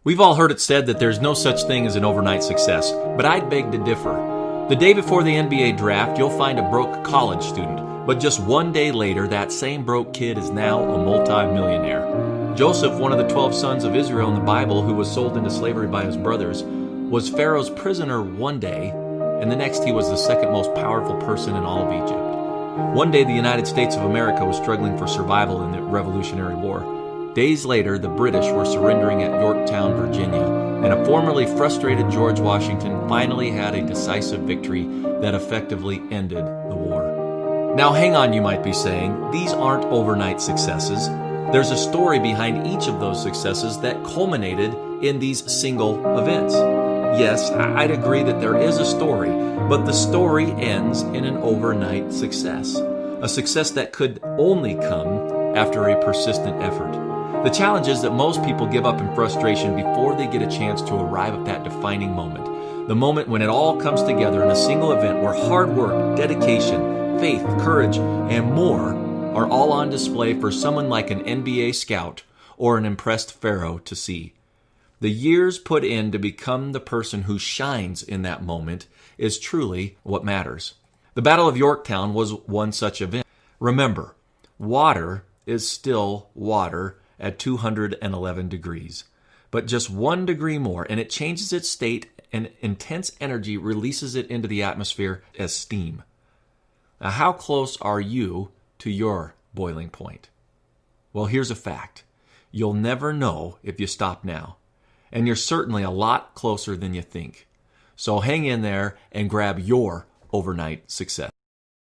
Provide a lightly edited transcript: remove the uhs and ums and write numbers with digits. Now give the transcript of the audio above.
We've all heard it said that there's no such thing as an overnight success, but I'd beg to differ. The day before the NBA draft, you'll find a broke college student, but just one day later, that same broke kid is now a multi-millionaire. Joseph, one of the 12 sons of Israel in the Bible who was sold into slavery by his brothers, was Pharaoh's prisoner one day, and the next he was the second most powerful person in all of Egypt. One day the United States of America was struggling for survival in the Revolutionary War. Days later, the British were surrendering at Yorktown, Virginia, and a formerly frustrated George Washington finally had a decisive victory that effectively ended the war. Now hang on, you might be saying, these aren't overnight successes. There's a story behind each of those successes that culminated in these single events. Yes, I'd agree that there is a story, but the story ends in an overnight success. A success that could only come after a persistent effort. The challenge is that most people give up in frustration before they get a chance to arrive at that defining moment. The moment when it all comes together in a single event where hard work, dedication, faith, courage, and more are all on display for someone like an NBA scout or an impressed Pharaoh to see. The years put in to become the person who shines in that moment is truly what matters. The Battle of Yorktown was one such event. Remember, water is still water at 211 degrees. But just 1 degree more, and it changes its state, and intense energy releases it into the atmosphere as steam. Now, how close are you to your boiling point? Well, here's a fact. You'll never know if you stop now. And you're certainly a lot closer than you think. So hang in there and grab your overnight success.